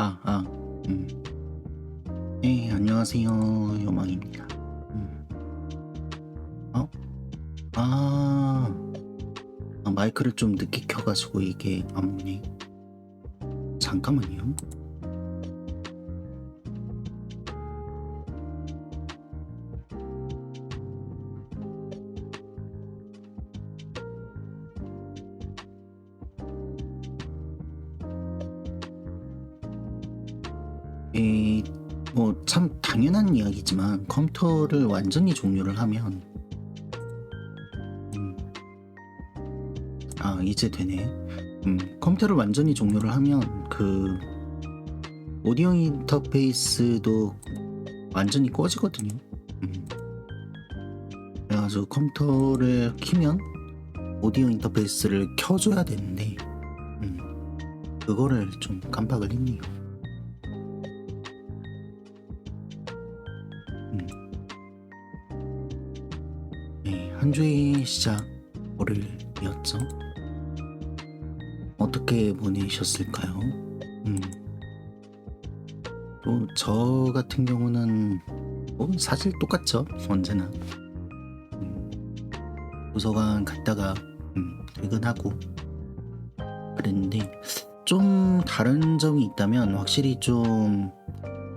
아, 아, 음. 네, 안녕하세요. 요망입니다. 어? 아, 마이크를 좀 늦게 켜가지고 이게 안 오네. 잠깐만요. 에, 뭐, 참 당연한 이야기지만 컴퓨터를 완전히 종료를 하면, 음, 이제 되네. 컴퓨터를 완전히 종료를 하면 오디오 인터페이스도 완전히 꺼지거든요. 음, 그래가지고 컴퓨터를 키면 오디오 인터페이스를 켜줘야 되는데, 그거를 좀 깜빡을 했네요. 네, 한 주의 시작 월요일이었죠. 어떻게 보내셨을까요? 또 저 같은 경우는 뭐 사실 똑같죠. 언제나 도서관 갔다가 퇴근하고 그랬는데, 좀 다른 점이 있다면 확실히 좀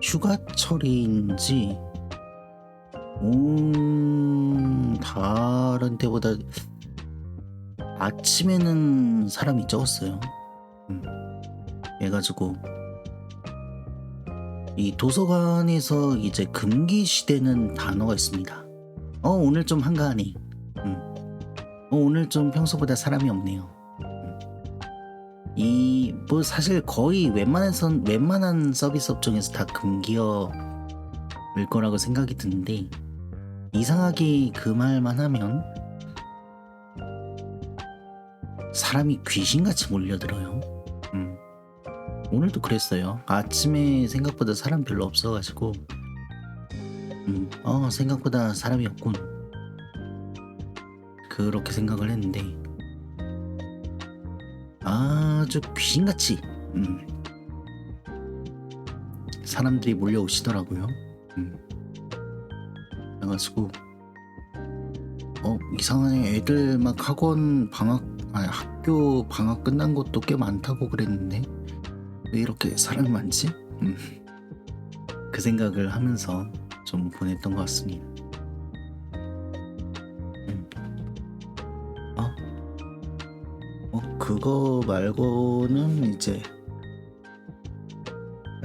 휴가철인지 다른 때보다 아침에는 사람이 적었어요. 그래가지고 이 도서관에서 이제 금기시되는 단어가 있습니다. 오늘 좀 한가하네. 오늘 좀 평소보다 사람이 없네요. 뭐 사실 거의 웬만한 서비스 업종에서 다 금기어일 거라고 생각이 드는데, 이상하게 그 말만 하면 사람이 귀신같이 몰려들어요. 오늘도 그랬어요. 아침에 생각보다 사람 별로 없어가지고 생각보다 사람이 없군, 그렇게 생각을 했는데 아주 귀신같이 사람들이 몰려오시더라고요. 그래가지고 이상하네, 애들 막 학교 방학 끝난 것도 꽤 많다고 그랬는데 왜 이렇게 사람이 많지? 그 생각을 하면서 좀 보냈던 것 같습니다. 그거 말고는 이제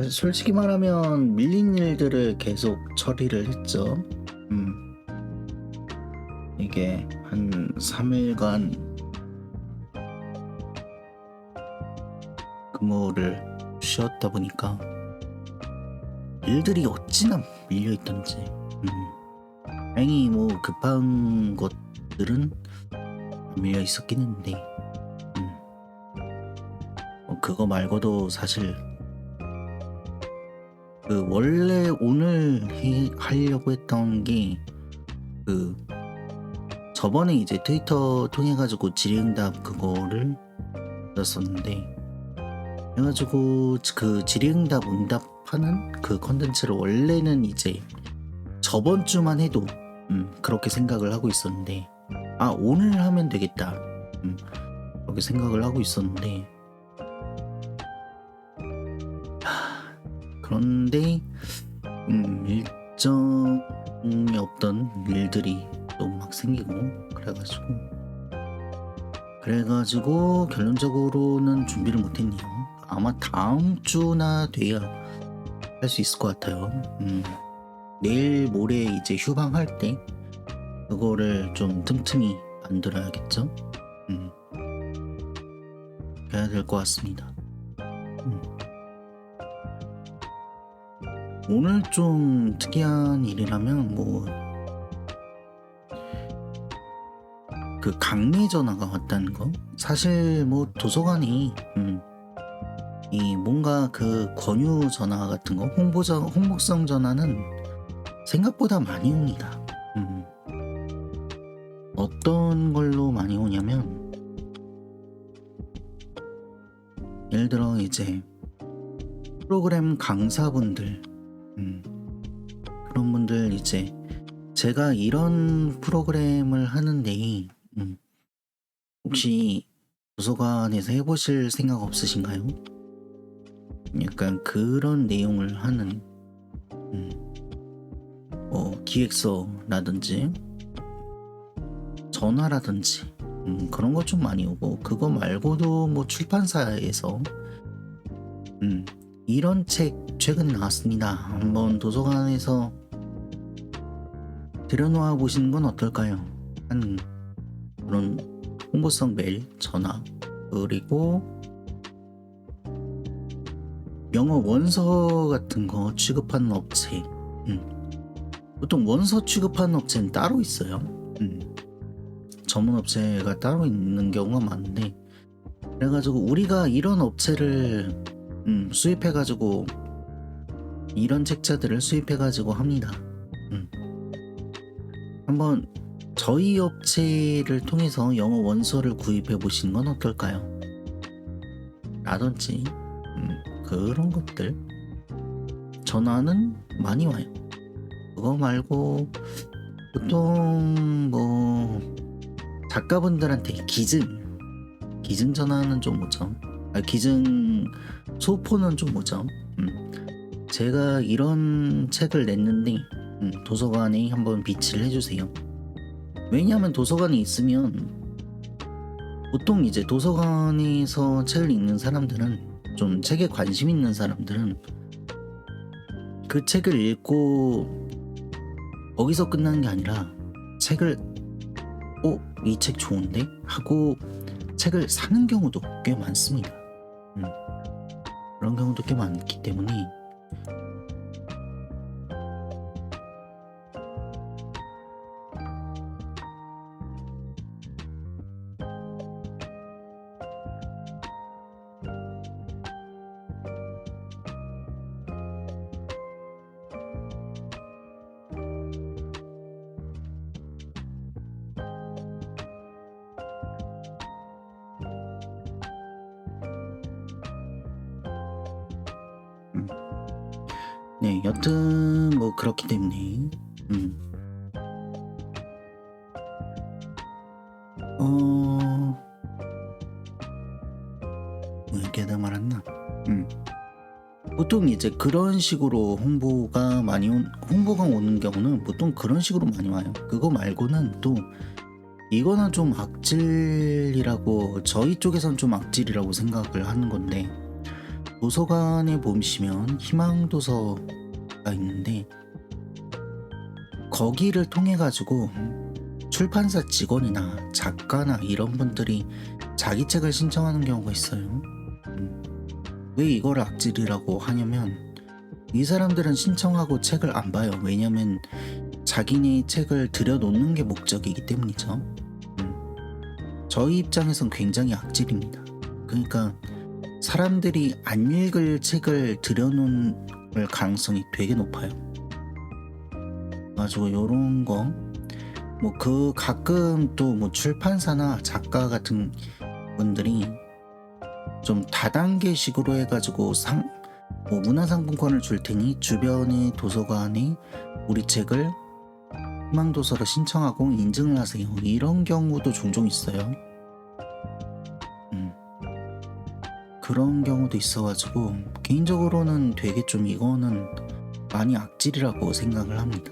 솔직히 말하면 밀린 일들을 계속 처리를 했죠. 이게 한 3일간 근무를 쉬었다 보니까 일들이 어찌나 밀려있던지. 다행히 뭐 급한 것들은 밀려 있었긴 했는데, 그거 말고도 사실 원래 오늘 하려고 했던 게 저번에 이제 트위터 통해 가지고 질의응답 그거를 했었는데, 그래가지고 그 질의응답 응답하는 그 컨텐츠를 원래는 이제 저번 주만 해도 그렇게 생각을 하고 있었는데, 오늘 하면 되겠다 그렇게 생각을 하고 있었는데, 그런데 일정이 없던 일들이 또 막 생기고 그래가지고 결론적으로는 준비를 못했네요. 아마 다음 주나 돼야 할 수 있을 것 같아요. 내일 모레 이제 휴방할 때 그거를 좀 틈틈이 만들어야겠죠. 해야 될 것 같습니다. 오늘 좀 특이한 일이라면 강매 전화가 왔다는 거. 사실 도서관이 이 뭔가 권유 전화 같은 거, 홍보성 전화는 생각보다 많이 옵니다. 어떤 걸로 많이 오냐면, 예를 들어 이제 프로그램 강사분들, 그런 분들 이제 제가 이런 프로그램을 하는데 혹시 도서관에서 해보실 생각 없으신가요? 약간 그런 내용을 하는 기획서라든지 전화라든지 그런 거 좀 많이 오고, 그거 말고도 뭐 출판사에서 이런 책 최근에 나왔습니다, 한번 도서관에서 들여놓아 보시는 건 어떨까요? 하는 그런 홍보성 메일, 전화, 그리고 영어 원서 같은 거 취급하는 업체, 보통 원서 취급하는 업체는 따로 있어요. 전문 업체가 따로 있는 경우가 많은데, 그래가지고 우리가 이런 업체를 수입해가지고 이런 책자들을 수입해가지고 합니다. 한번 저희 업체를 통해서 영어 원서를 구입해 보시는 건 어떨까요? 라든지 그런 것들. 전화는 많이 와요. 그거 말고 보통 뭐 작가분들한테 기증 전화는 좀 오죠. 기증 소포는 좀 오죠. 제가 이런 책을 냈는데 도서관에 한번 비치를 해주세요. 왜냐하면 도서관에 있으면, 보통 이제 도서관에서 책을 읽는 사람들은, 좀 책에 관심 있는 사람들은 그 책을 읽고 거기서 끝나는 게 아니라 책을 이 책 좋은데? 하고 책을 사는 경우도 꽤 많습니다. 그런 경우도 꽤 많기 때문에 네, 여튼 뭐 그렇기 때문에 이렇게 다 말았나? 보통 이제 그런 식으로 홍보가 오는 경우는 보통 그런 식으로 많이 와요. 그거 말고는 또 이거는 좀 악질이라고, 저희 쪽에선 좀 악질이라고 생각을 하는 건데, 도서관에 보시면 희망도서가 있는데 거기를 통해 가지고 출판사 직원이나 작가나 이런 분들이 자기 책을 신청하는 경우가 있어요. 왜 이걸 악질이라고 하냐면, 이 사람들은 신청하고 책을 안 봐요. 왜냐면 자기네 책을 들여놓는 게 목적이기 때문이죠. 저희 입장에선 굉장히 악질입니다. 그러니까 사람들이 안 읽을 책을 들여놓을 가능성이 되게 높아요. 가지고 요런 거, 뭐 그 가끔 또 뭐 출판사나 작가 같은 분들이 좀 다단계식으로 해가지고 뭐 문화상품권을 줄 테니 주변의 도서관에 우리 책을 희망도서로 신청하고 인증을 하세요, 이런 경우도 종종 있어요. 그런 경우도 있어가지고 개인적으로는 되게 좀 이거는 많이 악질이라고 생각을 합니다.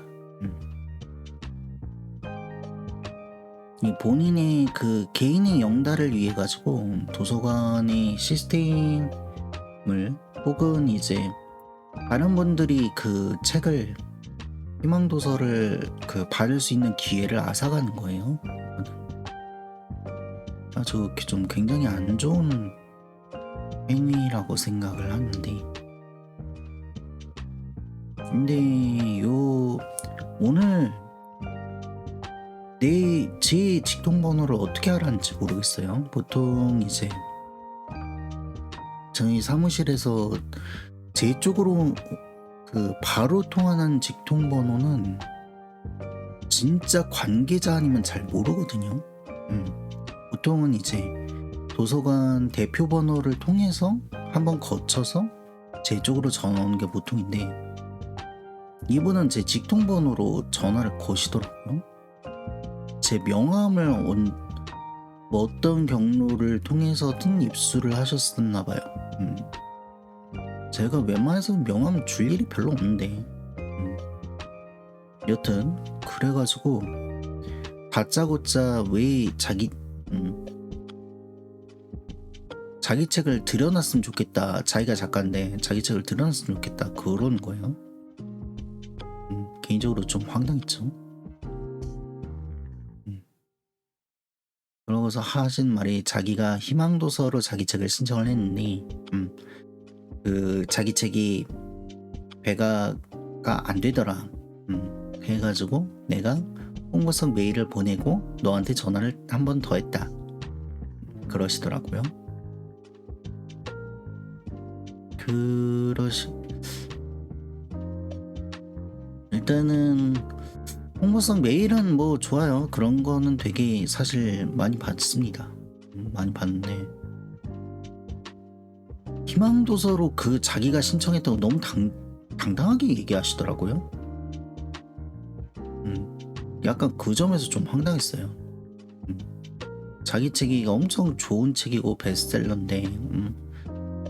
이 본인의 그 개인의 영달을 위해 가지고 도서관의 시스템을, 혹은 이제 다른 분들이 그 책을, 희망도서를 받을 수 있는 기회를 앗아가는 거예요. 아주 좀 굉장히 안 좋은 행위라고 생각을 하는데, 근데 오늘 제 직통번호를 어떻게 알았는지 모르겠어요. 보통 이제 저희 사무실에서 제 쪽으로 바로 통하는 직통번호는 진짜 관계자 아니면 잘 모르거든요. 보통은 이제 도서관 대표 번호를 통해서 한번 거쳐서 제 쪽으로 전화 오는 게 보통인데 이분은 제 직통번호로 전화를 거시더라고요. 제 명함을 뭐 어떤 경로를 통해서든 입수를 하셨었나 봐요. 제가 웬만해서 명함 줄 일이 별로 없는데 여튼 그래가지고 다짜고짜 왜 자기 책을 들여놨으면 좋겠다. 자기가 작가인데 자기 책을 들여놨으면 좋겠다. 그러는 거예요. 개인적으로 좀 황당했죠. 그러고서 하신 말이 자기가 희망도서로 자기 책을 신청을 했는데 그 자기 책이 배가가 안 되더라. 그래가지고 내가 홍보성 메일을 보내고 너한테 전화를 한 번 더 했다. 그러시더라고요. 일단은 홍보성 메일은 뭐 좋아요. 그런 거는 되게 사실 많이 받습니다. 많이 받는데 희망도서로 그 자기가 신청했다고 너무 당당하게 얘기하시더라고요. 약간 그 점에서 좀 황당했어요. 자기 책이 엄청 좋은 책이고 베스트셀러인데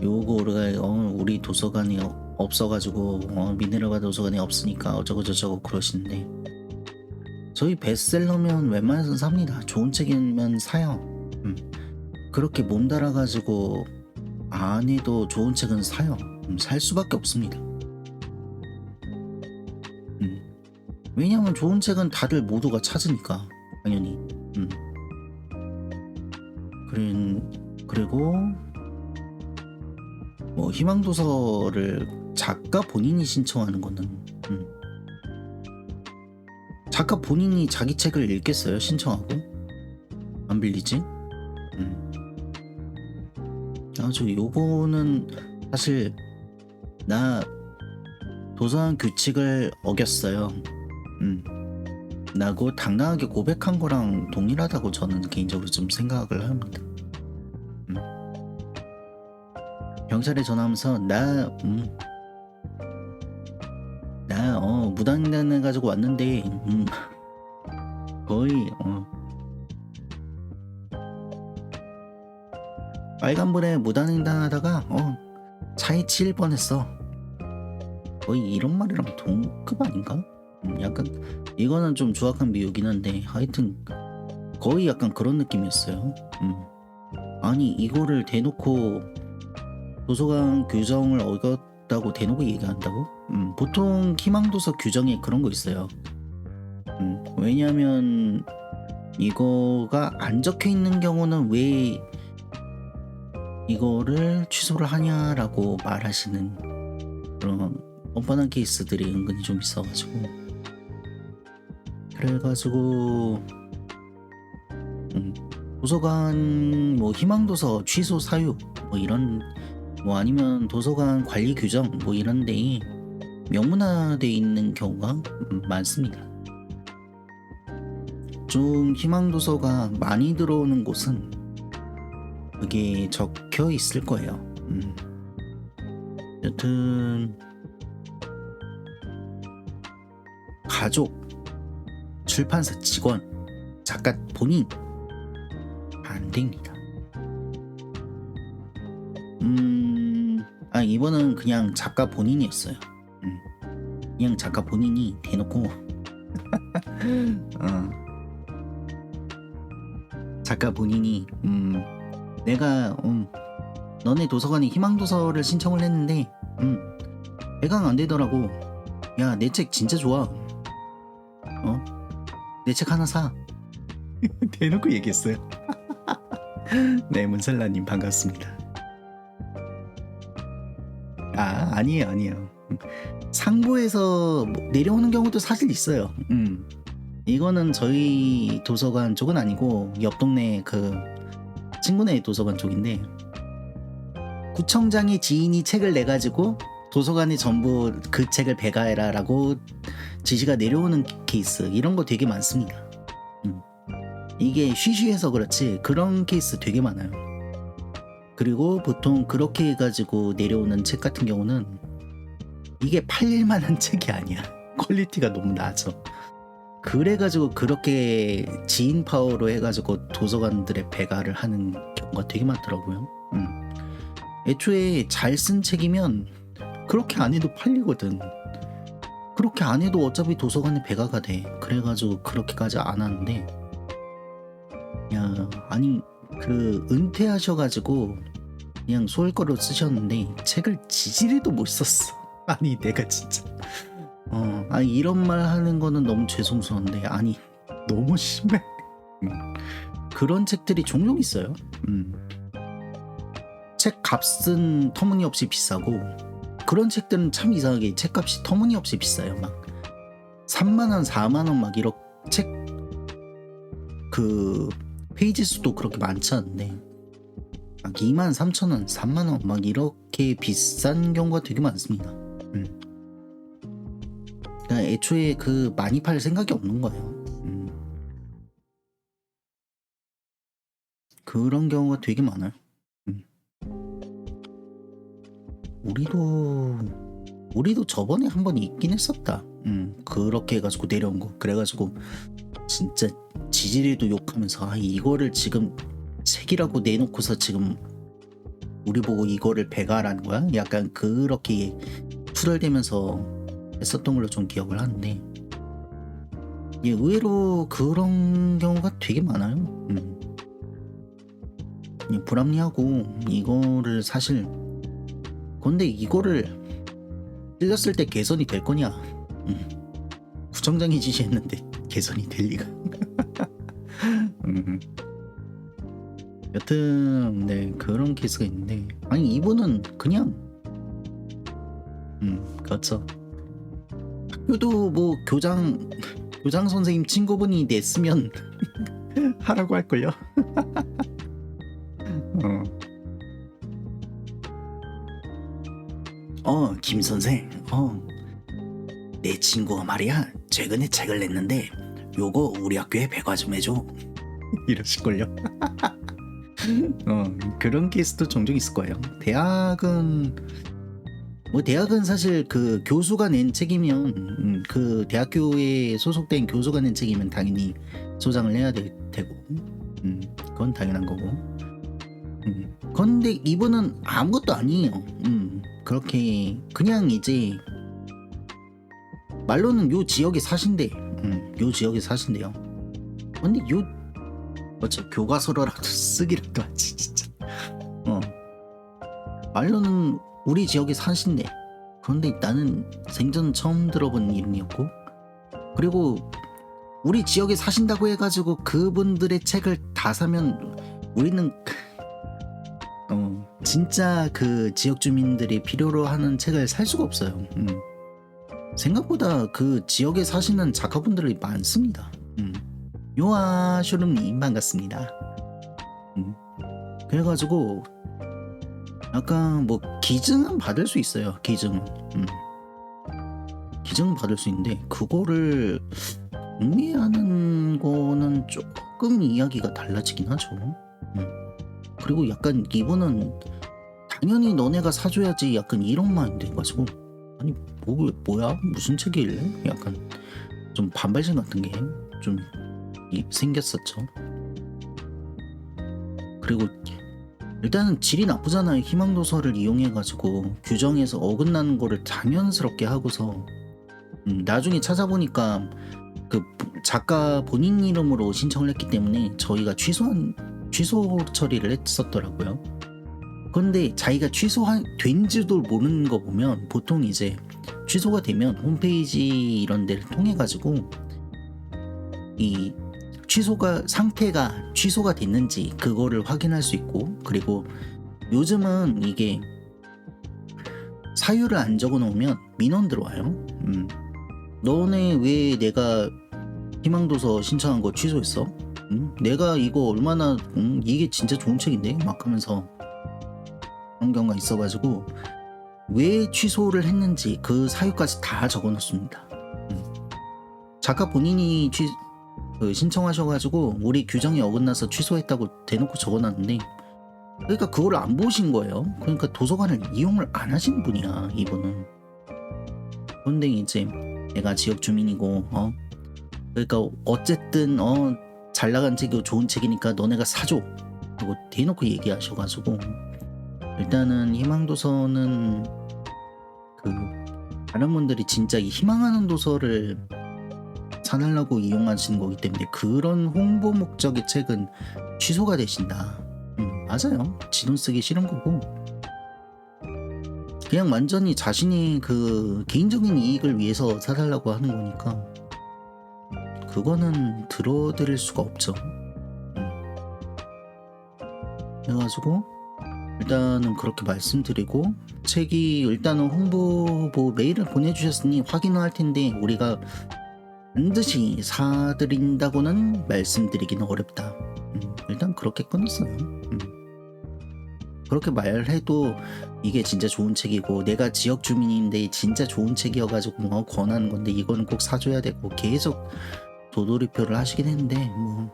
요거 우리가 우리 도서관이 없어가지고 미네르바 도서관이 없으니까 어쩌고저쩌고 그러시는데 저희 베스트셀러면 웬만해서는 삽니다. 좋은 책이면 사요. 그렇게 몸달아가지고 안 해도 좋은 책은 사요. 살 수밖에 없습니다. 왜냐면 좋은 책은 다들 모두가 찾으니까 당연히. 그리고 뭐 희망도서를 작가 본인이 신청하는 거는 작가 본인이 자기 책을 읽겠어요? 신청하고? 안 빌리지? 아주 요거는 사실 나 도서관 규칙을 어겼어요. 나고 당당하게 고백한 거랑 동일하다고 저는 개인적으로 좀 생각을 합니다. 경찰에 전화하면서 나 무단횡단 해가지고 왔는데 거의 빨간불에 무단횡단 하다가 차에 치일 뻔했어. 거의 이런 말이랑 동급 아닌가? 약간 이거는 좀 조악한 비유긴 한데 하여튼 거의 약간 그런 느낌이었어요. 아니 이거를 대놓고 도서관 규정을 어겼다고 대놓고 얘기한다고? 보통 희망도서 규정에 그런 거 있어요. 왜냐면 이거가 안 적혀 있는 경우는 왜 이거를 취소를 하냐라고 말하시는 그런 뻔뻔한 케이스들이 은근히 좀 있어가지고 그래가지고 도서관 뭐 희망도서 취소 사유 뭐 이런 뭐 아니면 도서관 관리 규정 뭐 이런 데에 명문화되어 있는 경우가 많습니다. 좀 희망도서가 많이 들어오는 곳은 그게 적혀 있을 거예요. 여튼 가족, 출판사 직원, 작가 본인 안 됩니다. 이번은 그냥 작가 본인이었어요. 그냥 작가 본인이 대놓고 작가 본인이 내가 너네 도서관에 희망도서를 신청을 했는데 배강 안 되더라고. 야, 내 책 진짜 좋아. 내 책 하나 사. 대놓고 얘기했어요. 네, 문설라님 반갑습니다. 아니에요. 상부에서 내려오는 경우도 사실 있어요. 이거는 저희 도서관 쪽은 아니고 옆 동네 그 친구네 도서관 쪽인데 구청장의 지인이 책을 내가지고 도서관에 전부 그 책을 배가해라 라고 지시가 내려오는 케이스 이런 거 되게 많습니다. 이게 쉬쉬해서 그렇지 그런 케이스 되게 많아요. 그리고 보통 그렇게 해가지고 내려오는 책 같은 경우는 이게 팔릴 만한 책이 아니야. 퀄리티가 너무 낮아. 그래가지고 그렇게 지인 파워로 해가지고 도서관들의 배가를 하는 경우가 되게 많더라고요. 애초에 잘 쓴 책이면 그렇게 안 해도 팔리거든. 그렇게 안 해도 어차피 도서관에 배가가 돼. 그래가지고 그렇게까지 안 하는데, 야, 아니 그 은퇴하셔가지고 그냥 소설거로 쓰셨는데 책을 지지리도 못 썼어. 아니 내가 진짜 아니 이런 말 하는 거는 너무 죄송스러운데, 아니 너무 심해. 그런 책들이 종종 있어요. 책 값은 터무니없이 비싸고, 그런 책들은 참 이상하게 책값이 터무니없이 비싸요. 막 3만원 4만원 막 이렇게 책 그 페이지 수도 그렇게 많지 않은데 막 23,000원 3만원 막 이렇게 비싼 경우가 되게 많습니다. 그러니까 애초에 그 많이 팔 생각이 없는 거예요. 그런 경우가 되게 많아요. 우리도 저번에 한 번 있긴 했었다. 그렇게 해가지고 내려온 거. 그래가지고 진짜 지지리도 욕하면서, 아 이거를 지금 책이라고 내놓고서 지금 우리 보고 이거를 배가라는 거야? 약간 그렇게 투덜대면서 했었던 걸로 좀 기억을 하는데, 예, 의외로 그런 경우가 되게 많아요. 불합리하고 이거를 사실, 근데 이거를 찔렸을 때 개선이 될 거냐? 구청장이 지시했는데 개선이 될 리가. 여튼 네, 그런 케이스가 있는데, 아니 이분은 그냥 그렇죠. 학교도 뭐 교장 선생님 친구분이 냈으면 하라고 할걸요. 김 선생, 내 친구가 말이야 최근에 책을 냈는데 요거 우리 학교에 배과 좀 해줘. 이러실걸요. 그런 케이스도 종종 있을 거예요. 대학은 사실 그 교수가 낸 책이면, 그 대학교에 소속된 교수가 낸 책이면 당연히 소장을 해야 되고, 그건 당연한 거고. 그런데 이분은 아무것도 아니에요. 그렇게 그냥 이제 말로는 요 지역에 사신대. 요 지역에 사신대요. 근데 어차 교과서로라도 쓰기라도 하지 진짜. 말로는 우리 지역에 사신대. 그런데 나는 생전 처음 들어본 이름이었고, 그리고 우리 지역에 사신다고 해가지고 그분들의 책을 다 사면 우리는 진짜 그 지역 주민들이 필요로 하는 책을 살 수가 없어요. 생각보다 그 지역에 사시는 작가분들이 많습니다. 요아쇼름님 반갑습니다. 그래가지고 약간 뭐 기증은 받을 수 있어요. 기증은 받을 수 있는데, 그거를 공개하는 거는 조금 이야기가 달라지긴 하죠. 그리고 약간 이분은 당연히 너네가 사줘야지 약간 이런 마인드 가지고, 아니 뭐야 무슨 책이길래 약간 좀 반발심 같은 게 좀 생겼었죠. 그리고 일단은 질이 나쁘잖아요. 희망도서를 이용해가지고 규정에서 어긋나는 거를 당연스럽게 하고서, 나중에 찾아보니까 그 작가 본인 이름으로 신청을 했기 때문에 저희가 취소 처리를 했었더라고요. 그런데 자기가 취소된지도 모르는 거 보면, 보통 이제 취소가 되면 홈페이지 이런 데를 통해 가지고 이 상태가 취소가 됐는지 그거를 확인할 수 있고, 그리고 요즘은 이게 사유를 안 적어 놓으면 민원 들어와요. 너네 왜 내가 희망도서 신청한 거 취소했어? 내가 이거 얼마나 이게 진짜 좋은 책인데 막 하면서 그런 경우가 있어가지고 왜 취소를 했는지 그 사유까지 다 적어 놓습니다. 작가 본인이 신청하셔가지고 우리 규정에 어긋나서 취소했다고 대놓고 적어 놨는데, 그러니까 그걸 안 보신 거예요. 그러니까 도서관을 이용을 안 하신 분이야 이분은. 그런데 이제 내가 지역 주민이고 그러니까 어쨌든 잘 나간 책이고 좋은 책이니까 너네가 사줘. 그리고 대놓고 얘기하셔가지고 일단은 희망도서는 그 다른 분들이 진짜 이 희망하는 도서를 사달라고 이용하시는 거기 때문에 그런 홍보 목적의 책은 취소가 되신다. 맞아요. 지 돈 쓰기 싫은 거고 그냥 완전히 자신이 그 개인적인 이익을 위해서 사달라고 하는 거니까 그거는 들어드릴 수가 없죠. 그래가지고 일단은 그렇게 말씀드리고 책이 일단은 홍보 메일을 보내주셨으니 확인을 할 텐데 우리가 반드시 사드린다고는 말씀드리기는 어렵다. 일단 그렇게 끊었어요. 그렇게 말해도 이게 진짜 좋은 책이고 내가 지역 주민인데 진짜 좋은 책이어가지고 권하는 건데 이거는 꼭 사줘야 되고 계속 도돌이표를 하시긴 했는데 뭐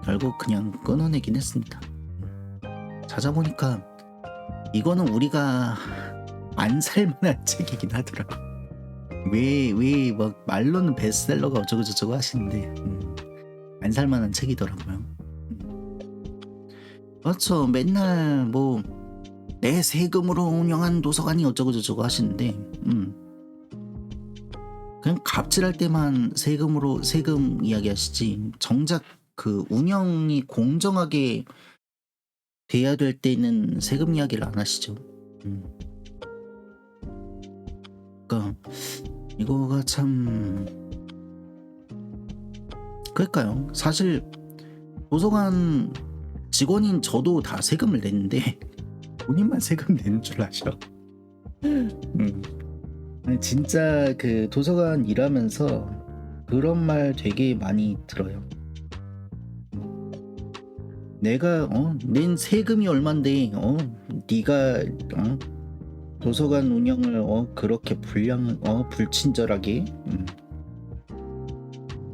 결국 그냥 끊어내긴 했습니다. 찾아보니까 이거는 우리가 안 살만한 책이긴 하더라고. 왜 막 말로는 베스트셀러가 어쩌고저쩌고 하시는데 안 살만한 책이더라고요. 그렇죠. 맨날 뭐 내 세금으로 운영한 도서관이 어쩌고저쩌고 하시는데 그냥 갑질할 때만 세금 이야기 하시지 정작 그 운영이 공정하게 돼야 될 때는 세금 이야기를 안 하시죠. 그러니까 이거가 참 그러니까요. 사실 도서관 직원인 저도 다 세금을 냈는데 본인만 세금 내는 줄 아셔. 아니, 진짜 그 도서관 일하면서 그런 말 되게 많이 들어요. 내가 낸 세금이 얼만데 네가 도서관 운영을 그렇게 불친절하게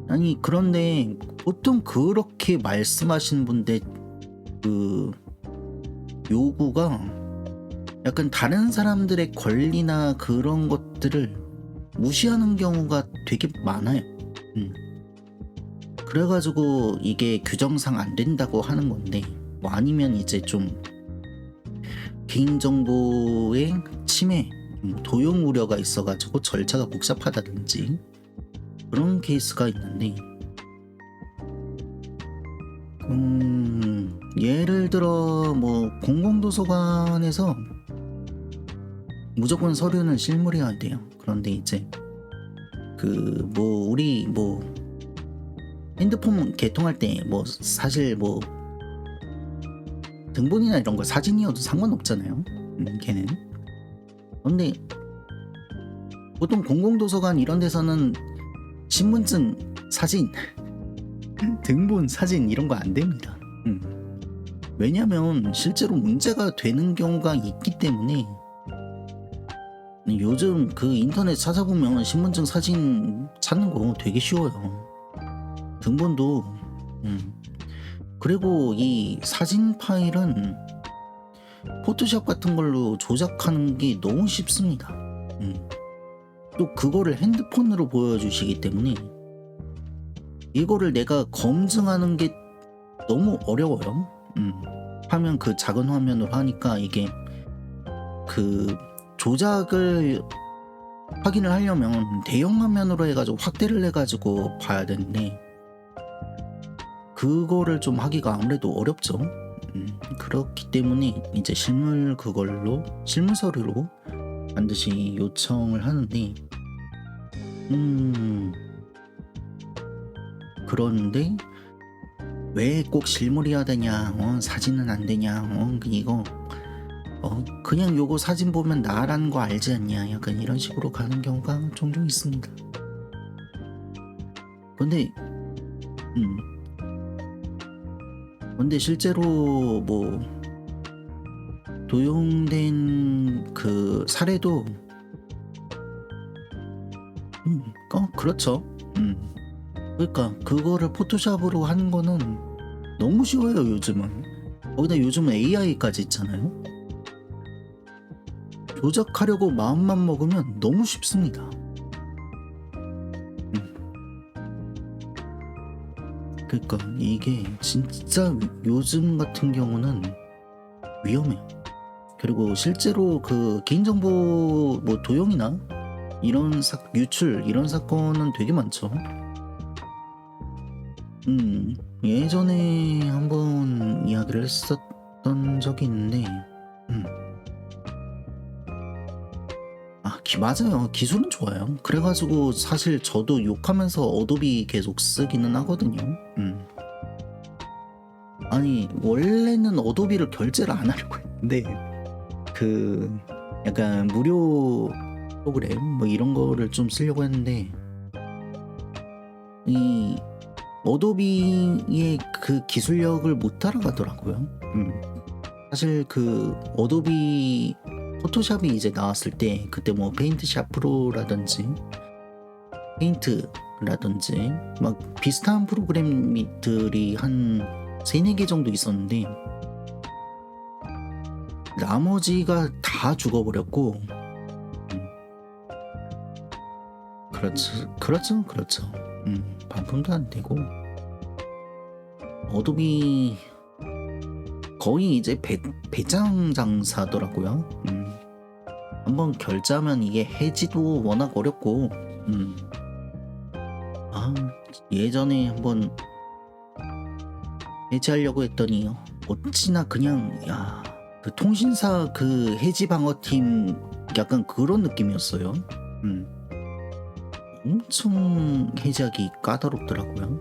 아니 그런데 보통 그렇게 말씀하시는 분들 그 요구가 약간 다른 사람들의 권리나 그런 것들을 무시하는 경우가 되게 많아요. 그래가지고 이게 규정상 안 된다고 하는 건데 뭐 아니면 이제 좀 개인정보의 침해, 도용 우려가 있어가지고 절차가 복잡하다든지 그런 케이스가 있는데 예를 들어 뭐 공공도서관에서 무조건 서류는 실물이어야 돼요. 그런데 이제 그 뭐 우리 뭐 핸드폰 개통할 때 뭐 사실 뭐 등본이나 이런 거 사진이어도 상관없잖아요. 걔는. 근데 보통 공공도서관 이런 데서는 신분증 사진 등본 사진 이런 거 안 됩니다. 왜냐면 실제로 문제가 되는 경우가 있기 때문에 요즘 그 인터넷 찾아보면 신분증 사진 찾는 거 되게 쉬워요. 등본도 그리고 이 사진 파일은 포토샵 같은 걸로 조작하는 게 너무 쉽습니다. 또 그거를 핸드폰으로 보여주시기 때문에 이거를 내가 검증하는 게 너무 어려워요. 화면 그 작은 화면으로 하니까 이게 그 조작을 확인을 하려면 대형 화면으로 해가지고 확대를 해가지고 봐야 되는데 그거를 좀 하기가 아무래도 어렵죠. 그렇기 때문에 이제 실물 서류로 반드시 요청을 하는데 그런데 왜 꼭 실물이어야 되냐, 사진은 안 되냐, 이거 그냥 요거 사진 보면 나라는 거 알지 않냐, 약간 이런 식으로 가는 경우가 종종 있습니다. 근데 실제로 뭐 도용된 그 사례도 그렇죠. 그러니까 그거를 포토샵으로 하는 거는 너무 쉬워요 요즘은. 거기다 요즘 AI까지 있잖아요. 조작하려고 마음만 먹으면 너무 쉽습니다. 그러니까 이게 진짜 요즘 같은 경우는 위험해요. 그리고 실제로 그 개인정보 뭐 도용이나 이런 유출 이런 사건은 되게 많죠. 예전에 한번 이야기를 했었던 적이 있는데 맞아요. 기술은 좋아요. 그래가지고 사실 저도 욕하면서 어도비 계속 쓰기는 하거든요. 아니 원래는 어도비를 결제를 안 하려고 했는데 그 약간 무료 프로그램 뭐 이런 거를 좀 쓰려고 했는데 이 어도비의 그 기술력을 못 따라가더라고요. 사실 그 어도비 포토샵이 이제 나왔을 때 그때 뭐 페인트샵 프로라든지 페인트라든지 막 비슷한 프로그램들이 한 3-4개 정도 있었는데 나머지가 다 죽어버렸고 그렇죠. 반품도 안 되고 어도비 거의 이제 배짱 장사더라고요. 한번 결제하면 이게 해지도 워낙 어렵고 예전에 한번 해지하려고 했더니 어찌나 그냥 그 통신사 그 해지 방어팀 약간 그런 느낌이었어요. 엄청 해지하기 까다롭더라고요.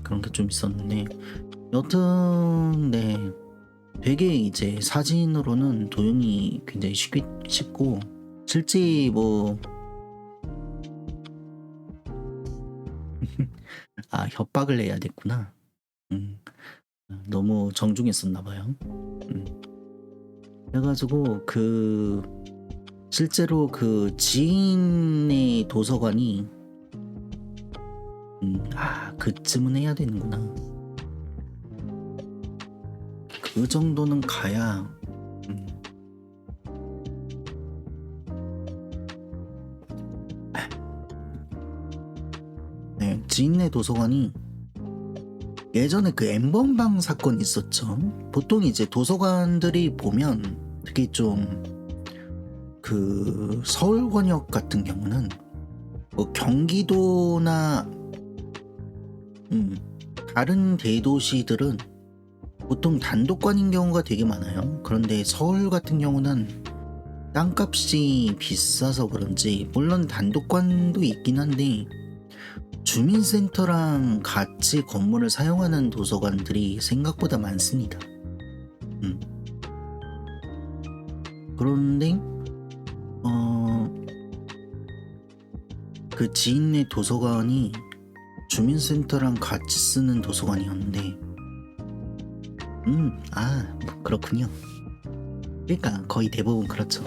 그런 게 좀 있었는데 여튼 네 되게 이제 사진으로는 도용이 굉장히 쉽고 실제 뭐 협박을 해야 됐구나. 너무 정중했었나봐요. 그래가지고 그 실제로 그 지인의 도서관이 그쯤은 해야 되는구나. 그 정도는 가야 네, 지인네 도서관이 예전에 그 엠번방 사건 있었죠. 보통 이제 도서관들이 보면 특히 좀 그 서울 권역 같은 경우는 뭐 경기도나 다른 대도시들은 보통 단독관인 경우가 되게 많아요. 그런데 서울 같은 경우는 땅값이 비싸서 그런지 물론 단독관도 있긴 한데 주민센터랑 같이 건물을 사용하는 도서관들이 생각보다 많습니다. 그런데 그 지인네 도서관이 주민센터랑 같이 쓰는 도서관이었는데 그렇군요. 그러니까 거의 대부분 그렇죠.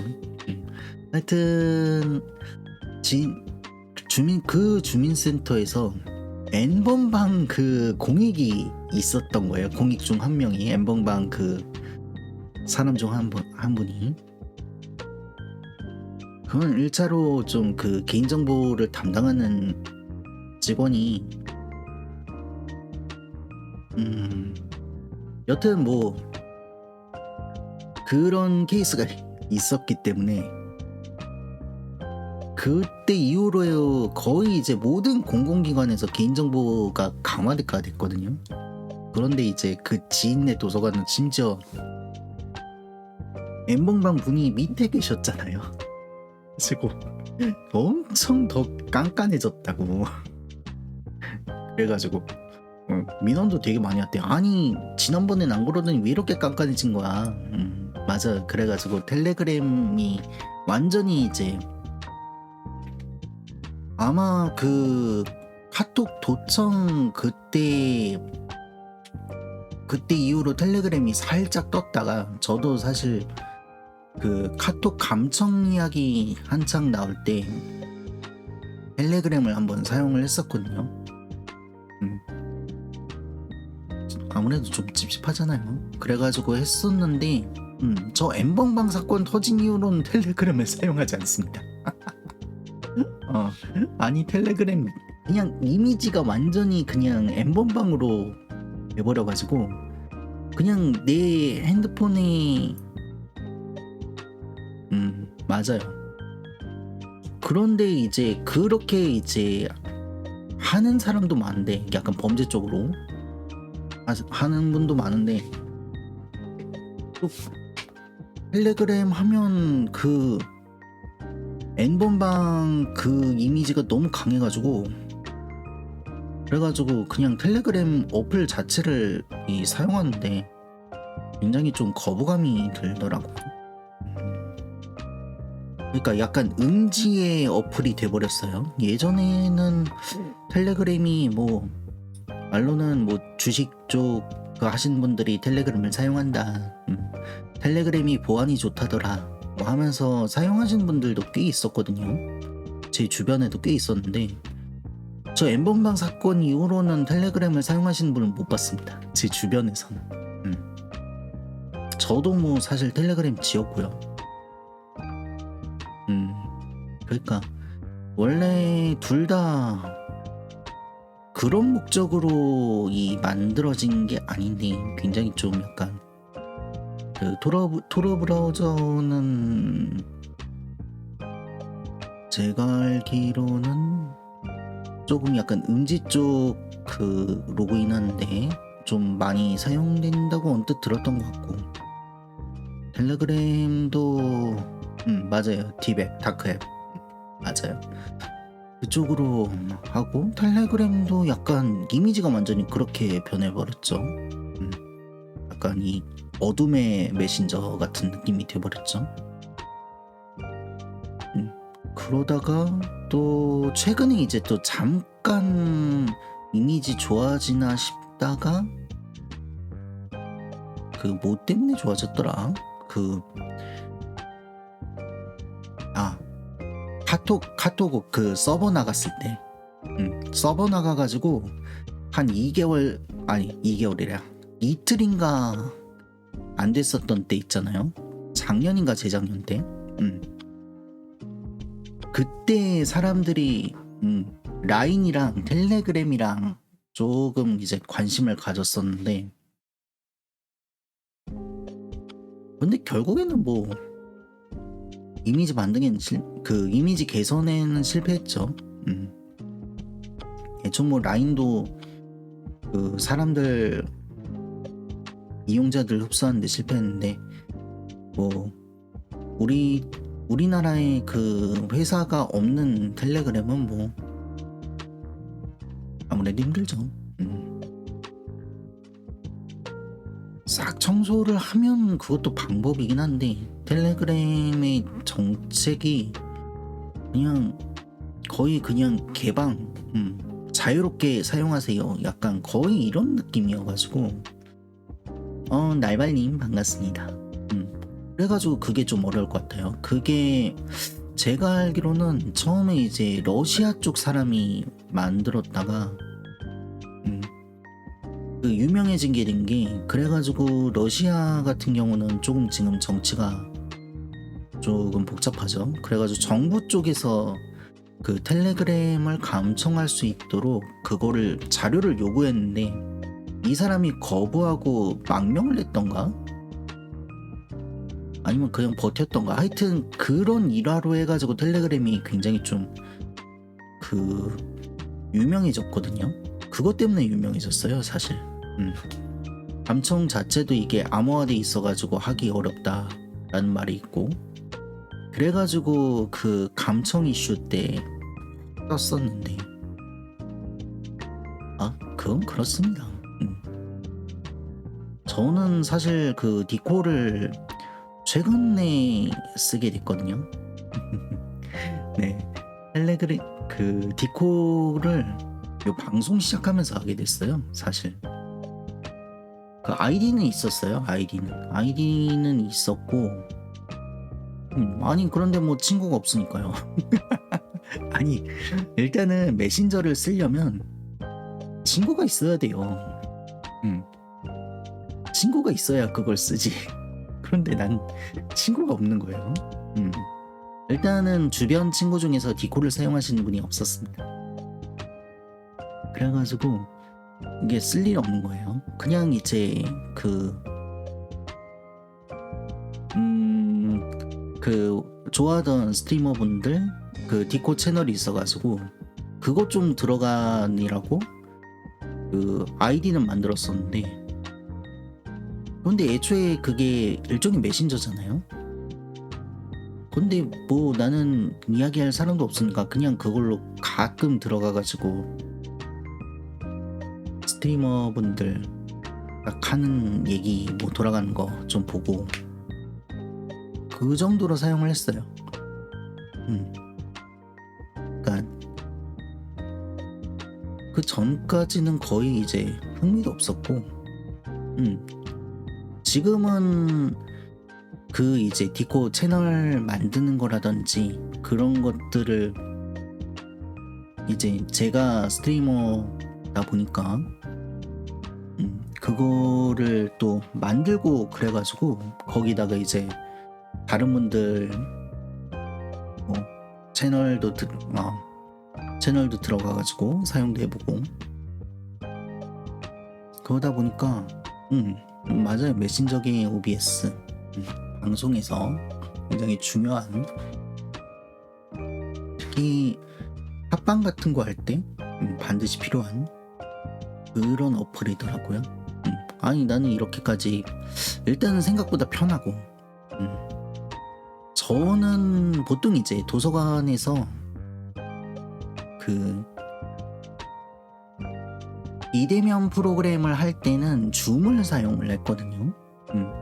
하여튼 주민센터에서 N번방 그 공익이 있었던 거예요. 공익 중 한 명이 N번방 그 사람 중 한 분이 그건 일차로 좀 그 개인정보를 담당하는 직원이 여튼 뭐 그런 케이스가 있었기 때문에 그때 이후로 거의 이제 모든 공공기관에서 개인정보가 강화가 됐거든요. 그런데 이제 그 지인네 도서관은 심지어 엠번방 분이 밑에 계셨잖아요. 그리고 엄청 더 깐깐해졌다고. 그래가지고 민원도 되게 많이 왔대요. 아니 지난번엔 안 그러더니 왜 이렇게 깐깐해진 거야. 맞아. 그래가지고 텔레그램이 완전히 이제 아마 그 카톡 도청 그때 이후로 텔레그램이 살짝 떴다가 저도 사실 그 카톡 감청 이야기 한창 나올 때 텔레그램을 한번 사용을 했었거든요. 아무래도 좀 찝찝하잖아요. 그래가지고 했었는데 저 엠번방 사건 터진 이후로는 텔레그램을 사용하지 않습니다. 아니 텔레그램 그냥 이미지가 완전히 그냥 엠번방으로 돼버려가지고 그냥 내 핸드폰에 맞아요. 그런데 이제 그렇게 이제 하는 사람도 많은데 약간 범죄 쪽으로 하는 분도 많은데 또 텔레그램 하면 그 N번방 그 이미지가 너무 강해가지고 그래가지고 그냥 텔레그램 어플 자체를 사용하는데 굉장히 좀 거부감이 들더라고요. 그러니까 약간 음지의 어플이 돼버렸어요. 예전에는 텔레그램이 뭐 말로는 뭐 주식 쪽 하신 분들이 텔레그램을 사용한다, 텔레그램이 보안이 좋다더라 뭐 하면서 사용하시는 분들도 꽤 있었거든요. 제 주변에도 꽤 있었는데 저 엠번방 사건 이후로는 텔레그램을 사용하시는 분을 못 봤습니다. 제 주변에서는. 저도 뭐 사실 텔레그램 지웠고요. 그러니까 원래 둘 다 그런 목적으로 만들어진 게 아닌데 굉장히 좀 약간 그 토러 브라우저는 제가 알기로는 조금 약간 음지 쪽 그 로그인하는데 좀 많이 사용된다고 언뜻 들었던 것 같고 텔레그램도 맞아요. 딥앱, 다크앱 맞아요. 그쪽으로 하고 텔레그램도 약간 이미지가 완전히 그렇게 변해버렸죠. 약간 이 어둠의 메신저 같은 느낌이 돼버렸죠. 그러다가 또 최근에 이제 또 잠깐 이미지 좋아지나 싶다가 그 뭐 때문에 좋아졌더라? 카톡 그 서버 나갔을 때 서버 나가가지고 한 2개월 아니 2개월이래 이틀인가 안 됐었던 때 있잖아요. 작년인가 재작년 때 그때 사람들이 라인이랑 텔레그램이랑 조금 이제 관심을 가졌었는데 근데 결국에는 뭐 이미지 만드기는 그 이미지 개선에는 실패했죠. 애초에 뭐 라인도 그 사람들 이용자들 흡수하는데 실패했는데 뭐 우리나라에 그 회사가 없는 텔레그램은 뭐 아무래도 힘들죠. 싹 청소를 하면 그것도 방법이긴 한데 텔레그램의 정책이 그냥 거의 그냥 개방 자유롭게 사용하세요 약간 거의 이런 느낌이어가지고 날발님 반갑습니다. 그래가지고 그게 좀 어려울 것 같아요. 그게 제가 알기로는 처음에 이제 러시아 쪽 사람이 만들었다가 그 유명해진 게 된 게 그래가지고 러시아 같은 경우는 조금 지금 정치가 조금 복잡하죠. 그래가지고 정부 쪽에서 그 텔레그램을 감청할 수 있도록 그거를 자료를 요구했는데 이 사람이 거부하고 망명을 했던가 아니면 그냥 버텼던가 하여튼 그런 일화로 해가지고 텔레그램이 굉장히 좀 그 유명해졌거든요. 그것 때문에 유명해졌어요 사실. 감청 자체도 이게 암호화돼 있어가지고 하기 어렵다라는 말이 있고 그래가지고 그 감청 이슈 때 썼었는데 그건 그렇습니다. 저는 사실 그 디코를 최근에 쓰게 됐거든요. 네, 텔레그램 그 디코를 요 방송 시작하면서 하게 됐어요. 사실 그 아이디는 있었어요. 아이디는 있었고 아니 그런데 뭐 친구가 없으니까요. 아니 일단은 메신저를 쓰려면 친구가 있어야 돼요. 친구가 있어야 그걸 쓰지. 그런데 난 친구가 없는 거예요. 일단은 주변 친구 중에서 디코를 사용하시는 분이 없었습니다. 그래가지고 이게 쓸 일 없는 거예요. 그냥 이제 그 좋아하던 스트리머분들 그 디코 채널이 있어가지고 그거 좀 들어가느라고 그 아이디는 만들었었는데, 그런데 애초에 그게 일종의 메신저잖아요. 근데 뭐 나는 이야기할 사람도 없으니까 그냥 그걸로 가끔 들어가가지고 스트리머분들 딱 하는 얘기 뭐 돌아가는 거 좀 보고 그 정도로 사용을 했어요. 그러니까 그 전까지는 거의 이제 흥미도 없었고, 지금은 그 이제 디코 채널 만드는 거라든지 그런 것들을 이제 제가 스트리머다 보니까 그거를 또 만들고 그래가지고 거기다가 이제 다른 분들 뭐 채널도 들어가가지고 사용도 해보고 그러다 보니까 맞아요. 메신저계 OBS 방송에서 굉장히 중요한, 특히 합방 같은 거 할 때 반드시 필요한 그런 어플이더라고요. 아니 나는 이렇게까지 일단은 생각보다 편하고, 저는 보통 이제 도서관에서 그 비대면 프로그램을 할 때는 줌을 사용을 했거든요.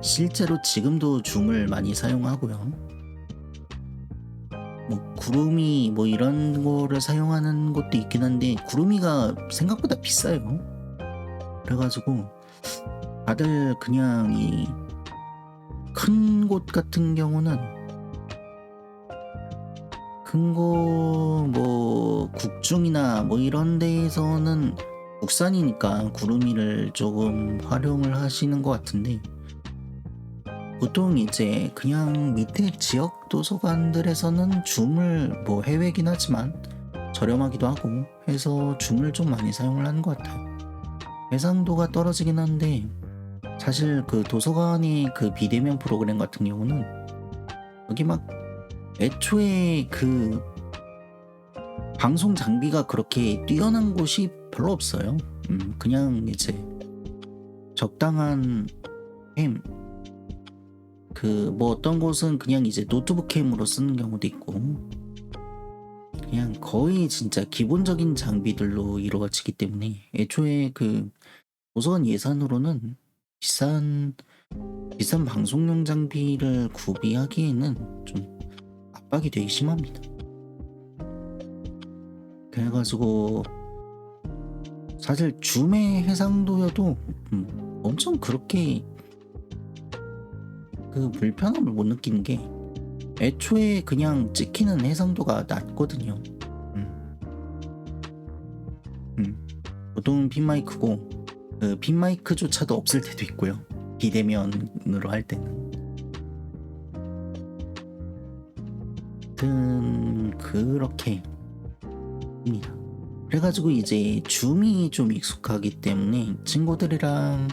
실제로 지금도 줌을 많이 사용하고요. 뭐 구루미 뭐 이런 거를 사용하는 것도 있긴 한데 구루미가 생각보다 비싸요. 그래가지고 다들 그냥 이 큰 곳 같은 경우는 큰 곳 뭐 국중이나 뭐 이런 데에서는 국산이니까 구루미를 조금 활용을 하시는 것 같은데, 보통 이제 그냥 밑에 지역 도서관들에서는 줌을 뭐 해외긴 하지만 저렴하기도 하고 해서 줌을 좀 많이 사용을 하는 것 같아요. 해상도가 떨어지긴 한데 사실 그 도서관의 그 비대면 프로그램 같은 경우는 여기 막 애초에 그 방송 장비가 그렇게 뛰어난 곳이 별로 없어요. 그냥 이제 적당한 캠, 그 뭐 어떤 곳은 그냥 이제 노트북 캠으로 쓰는 경우도 있고, 그냥 거의 진짜 기본적인 장비들로 이루어지기 때문에 애초에 그 도서관 예산으로는 비싼 방송용 장비를 구비하기에는 좀 압박이 되게 심합니다. 그래가지고 사실 줌의 해상도여도 엄청 그렇게 그 불편함을 못 느끼는 게 애초에 그냥 찍히는 해상도가 낮거든요. 보통 핀마이크고 그 핀마이크조차도 없을 때도 있고요. 비대면으로 할 때는. 아무튼 그렇게 입니다. 그래가지고 이제 줌이 좀 익숙하기 때문에 친구들이랑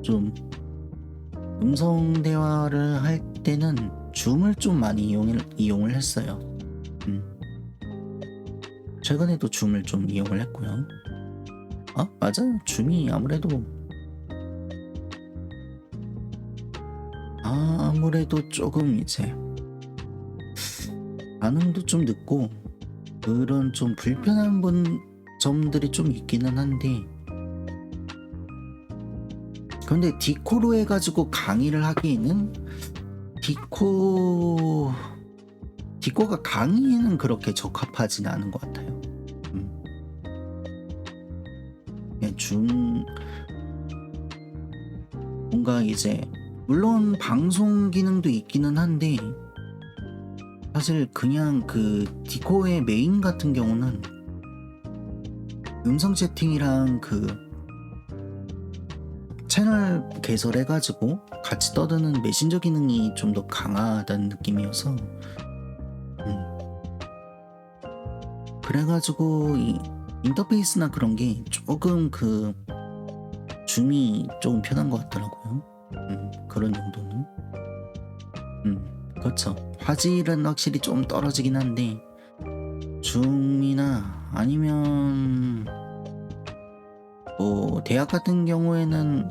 좀 음성 대화를 할 때는 줌을 좀 많이 이용을 했어요. 최근에도 줌을 좀 이용을 했고요. 맞아요. 줌이 아무래도 조금 이제 반응도 좀 늦고 그런 좀 불편한 점들이 좀 있기는 한데, 그런데 디코로 해가지고 강의를 하기에는 디코가 강의에는 그렇게 적합하진 않은 것 같아요. 그냥 뭔가 이제 물론 방송 기능도 있기는 한데 사실 그냥 그 디코의 메인 같은 경우는 음성 채팅이랑 그 채널 개설해가지고 같이 떠드는 메신저 기능이 좀 더 강하다는 느낌이어서 그래가지고 이 인터페이스나 그런 게 조금 그 줌이 조금 편한 것 같더라고요. 그런 정도는. 그렇죠. 화질은 확실히 좀 떨어지긴 한데 줌이나 아니면 뭐 대학 같은 경우에는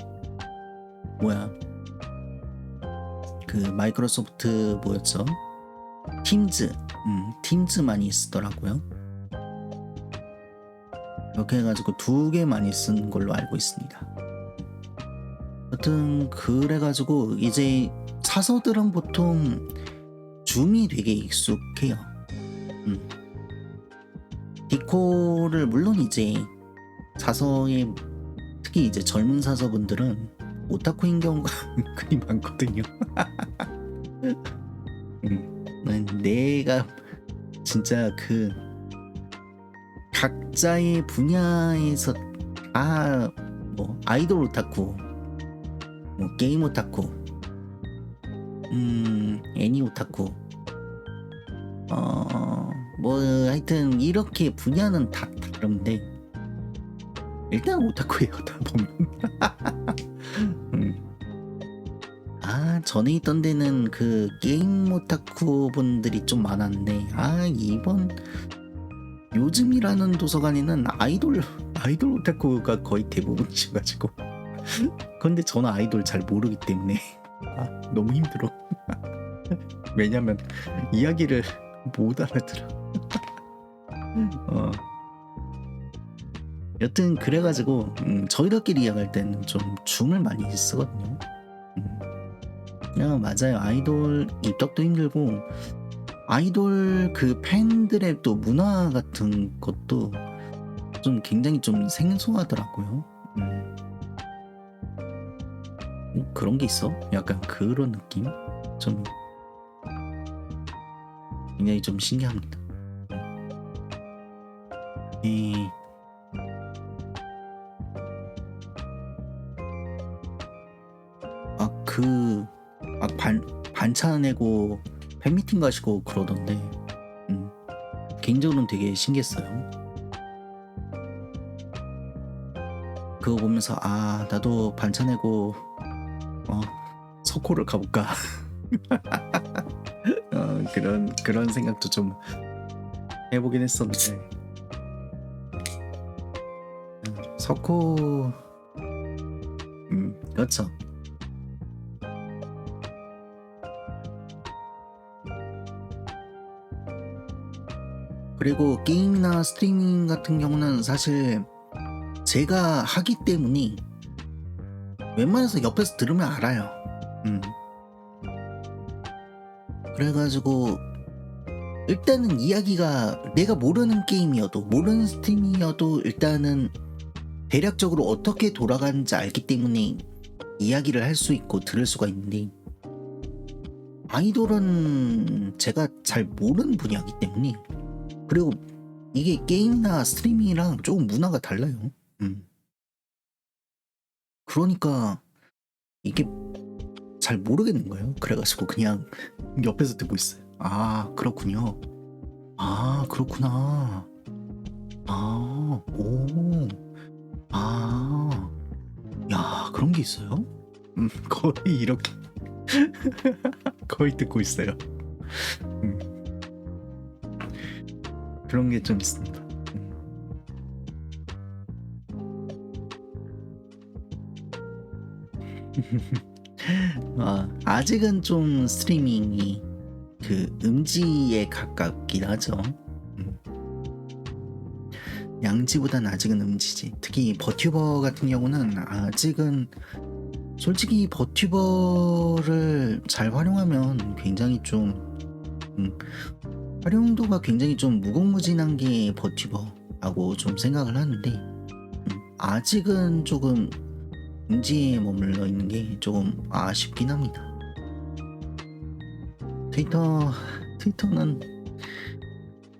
뭐야 그 마이크로소프트 뭐였죠? 팀즈 많이 쓰더라고요. 이렇게 해가지고 2개 많이 쓴 걸로 알고 있습니다. 여튼 그래가지고 이제 사서들은 보통 줌이 되게 익숙해요. 디코를 물론 이제 사서에 특히 이제 젊은 사서분들은 오타쿠인 경우가 은근히 많거든요. 내가 진짜 그 각자의 분야에서 뭐 아이돌 오타쿠, 뭐 게임 오타쿠, 애니 오타쿠, 뭐 하여튼 이렇게 분야는 다 다른데 일단 오타쿠예요 다 보면. 전에 있던 데는 그 게임 오타쿠 분들이 좀 많았는데 이번 요즘이라는 도서관에는 아이돌 오타쿠가 거의 대부분이셔가지고 근데 저는 아이돌 잘 모르기 때문에 너무 힘들어. 왜냐면 이야기를 못 알아들어. 여튼 그래가지고 저희들끼리 이야기할 때는 좀 줌을 많이 쓰거든요. 맞아요. 아이돌 입덕도 힘들고 아이돌 그 팬들의 또 문화 같은 것도 좀 굉장히 좀 생소하더라고요. 그런 게 있어? 약간 그런 느낌? 좀 굉장히 좀 신기합니다. 반찬 내고 팬미팅 가시고 그러던데 개인적으로는 되게 신기했어요. 그거 보면서 나도 반찬 내고 석호를 가볼까. 그런 생각도 좀 해보긴 했었는데 석호 그렇죠. 그리고 게임이나 스트리밍 같은 경우는 사실 제가 하기 때문에 웬만해서 옆에서 들으면 알아요. 그래가지고 일단은 이야기가 내가 모르는 게임이어도 모르는 스트리밍이어도 일단은 대략적으로 어떻게 돌아가는지 알기 때문에 이야기를 할 수 있고 들을 수가 있는데 아이돌은 제가 잘 모르는 분야이기 때문에 그리고 이게 게임이나 스트리밍이랑 조금 문화가 달라요. 그러니까 이게 잘 모르겠는 거예요. 그래가지고 그냥 옆에서 듣고 있어요. 그렇군요. 그렇구나. 야, 그런 게 있어요? 거의 이렇게 거의 듣고 있어요. 그런 게 좀 있습니다. 아직은 좀 스트리밍이 그 음지에 가깝긴 하죠. 양지보단 아직은 음지지. 특히 버튜버 같은 경우는 아직은 솔직히 버튜버를 잘 활용하면 굉장히 좀 활용도가 굉장히 좀 무궁무진한 게 버튜버라고 좀 생각을 하는데 아직은 조금 음지에 머물러 있는 게 조금 아쉽긴 합니다.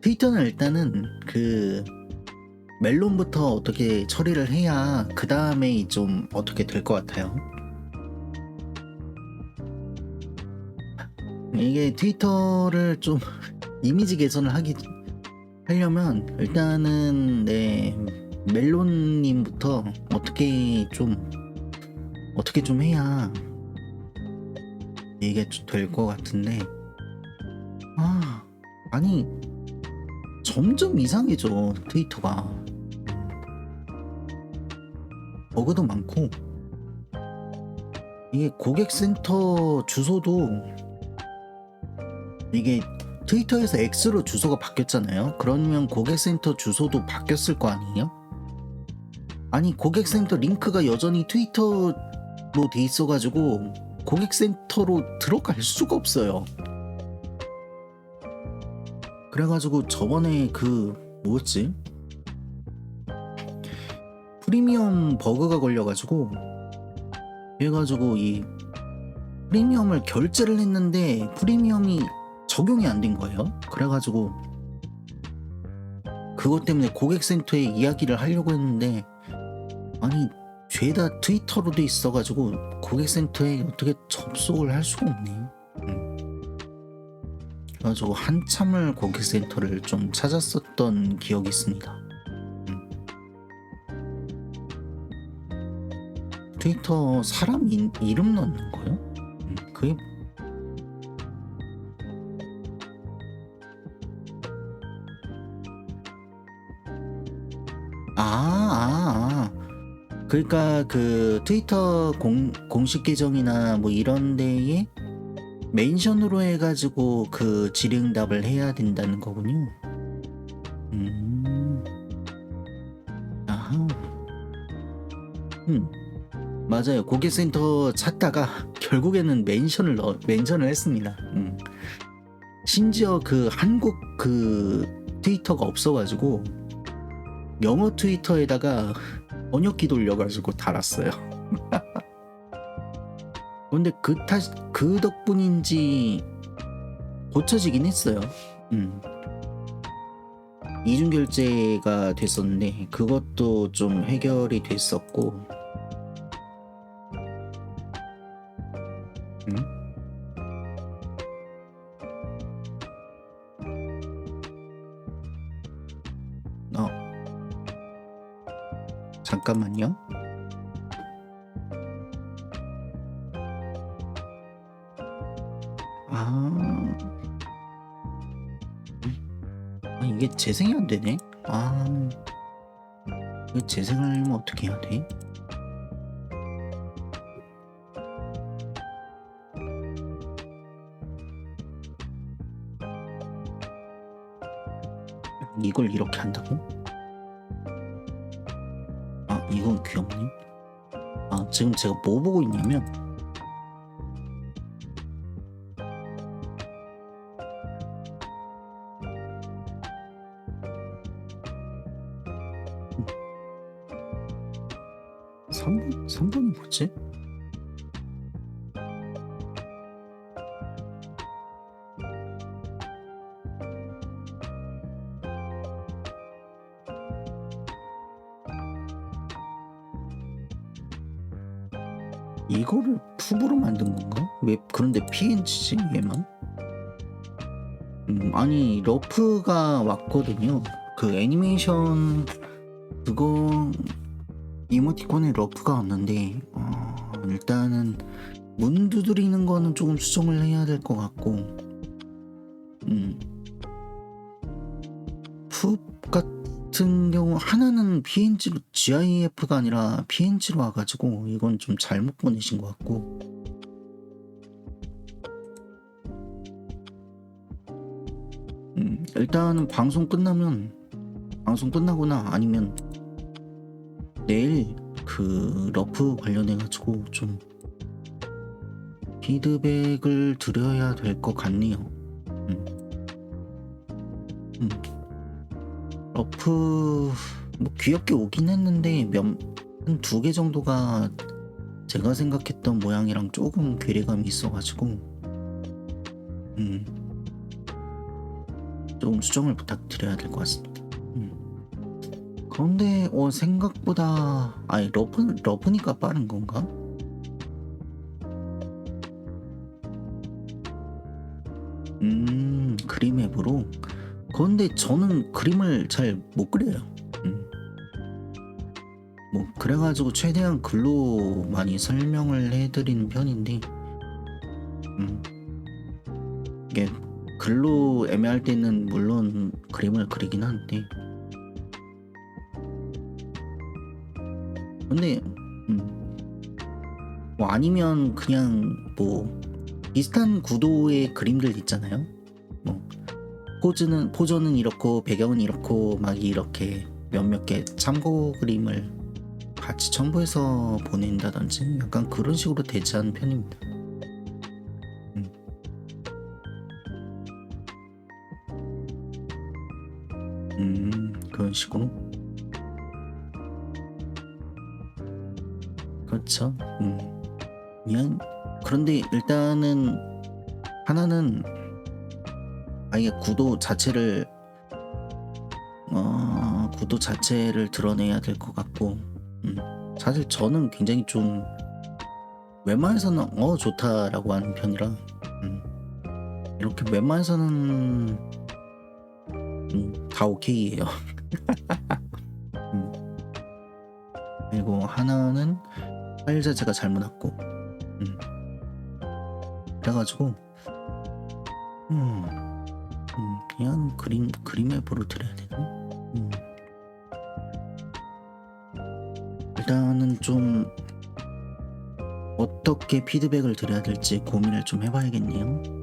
트위터는 일단은 그 멜론부터 어떻게 처리를 해야 그 다음에 좀 어떻게 될 것 같아요. 이게 트위터를 좀 이미지 개선을 하려면 일단은 멜론님부터 어떻게 좀 해야 이게 될 것 같은데, 아니 점점 이상해져 트위터가. 버그도 많고, 이게 고객센터 주소도 이게 트위터에서 X로 주소가 바뀌었잖아요. 그러면 고객센터 주소도 바뀌었을 거 아니에요? 아니 고객센터 링크가 여전히 트위터로 돼 있어가지고 고객센터로 들어갈 수가 없어요. 그래가지고 저번에 뭐였지? 프리미엄 버그가 걸려가지고, 그래가지고 이 프리미엄을 결제를 했는데 프리미엄이 적용이 안 된 거예요. 그래가지고 그것 때문에 고객센터에 이야기를 하려고 했는데, 아니 죄다 트위터로 돼 있어가지고 고객센터에 어떻게 접속을 할 수가 없네. 그래가지고 한참을 고객센터를 좀 찾았었던 기억이 있습니다. 트위터 사람 이름 넣는 거요? 그게 그러니까 그 트위터 공식 계정이나 뭐 이런 데에 멘션으로 해가지고 그 질의응답을 해야 된다는 거군요. 아하. 맞아요. 고객센터 찾다가 결국에는 멘션을 했습니다. 심지어 그 한국 트위터가 없어가지고 영어 트위터에다가 번역기 돌려가지고 달았어요. 근데 그 덕분인지 고쳐지긴 했어요. 이중결제가 됐었는데 그것도 좀 해결이 됐었고, 잠깐만요. 이게 재생이 안 되네. 이거 재생하려면 어떻게 해야 돼? 이걸 이렇게 한다고? 이건 귀엽네. 지금 제가 뭐 보고 있냐면, 음. 3번이 뭐지? 이거를 푸브로 만든 건가? 왜 그런데 PNG지 얘만? 아니 러프가 왔거든요. 그 애니메이션 그거 이모티콘에 러프가 왔는데, 일단은 문 두드리는 거는 조금 수정을 해야 될 것 같고, 푸 같은 경우 하나는 PNG로 GIF가 아니라 PNG로 와가지고 이건 좀 잘못 보내신 것 같고, 일단은 방송 끝나거나 아니면 내일 그 러프 관련해가지고 좀 피드백을 드려야 될 것 같네요. 러프 뭐 귀엽게 오긴 했는데 한 2개 정도가 제가 생각했던 모양이랑 조금 괴리감이 있어가지고 조금 수정을 부탁드려야 될 것 같습니다. 그런데 생각보다 러프니까 빠른 건가? 그림 앱으로. 그런데 저는 그림을 잘 못 그려요. 뭐 그래가지고 최대한 글로 많이 설명을 해드리는 편인데, 음, 이게 글로 애매할 때는 물론 그림을 그리긴 하는데, 근데 뭐 아니면 그냥 뭐 비슷한 구도의 그림들 있잖아요. 뭐 포즈는 이렇고 배경은 이렇고 막 이렇게 몇몇 개 참고 그림을 같이 첨부해서 보낸다든지 약간 그런 식으로 대체하는 편입니다. 그런 식으로. 그렇죠. 그냥 그런데 일단은 하나는 아예 구도 자체를 드러내야 될 것 같고, 사실 저는 굉장히 좀 웬만해서는 좋다라고 하는 편이라, 이렇게 웬만해서는 다 오케이예요. 그리고 하나는 파일 자체가 잘못 왔고, 그래가지고 그냥 그림 앱으로 드려야 되나? 일단은 좀 어떻게 피드백을 드려야 될지 고민을 좀 해봐야겠네요.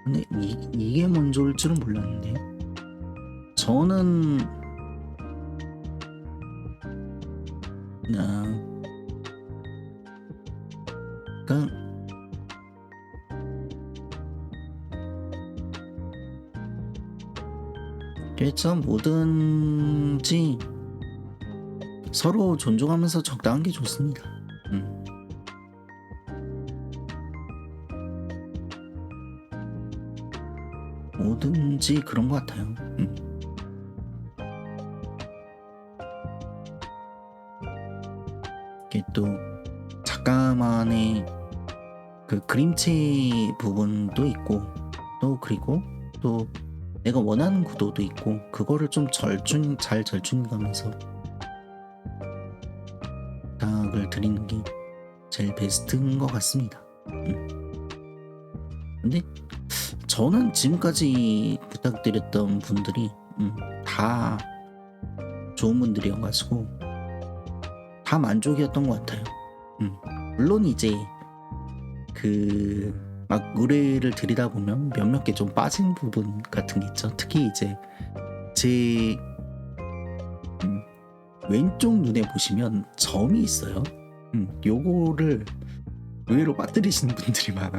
근데 이게 먼저 올 줄은 몰랐는데, 저는 그러니까 일단 뭐든지 서로 존중하면서 적당한 게 좋습니다. 뭐든지 그런 것 같아요. 이게 또 작가만의 그 그림체 부분도 있고, 또 그리고 또 내가 원하는 구도도 있고, 그거를 좀 잘 절충해가면서 부탁을 드리는 게 제일 베스트인 것 같습니다. 근데 저는 지금까지 부탁드렸던 분들이 다 좋은 분들이어가지고 다 만족이었던 것 같아요. 물론 이제 막 의뢰를 드리다 보면 몇몇 개 좀 빠진 부분 같은 게 있죠. 특히 이제 제 왼쪽 눈에 보시면 점이 있어요. 요거를 의외로 빠뜨리시는 분들이 많아.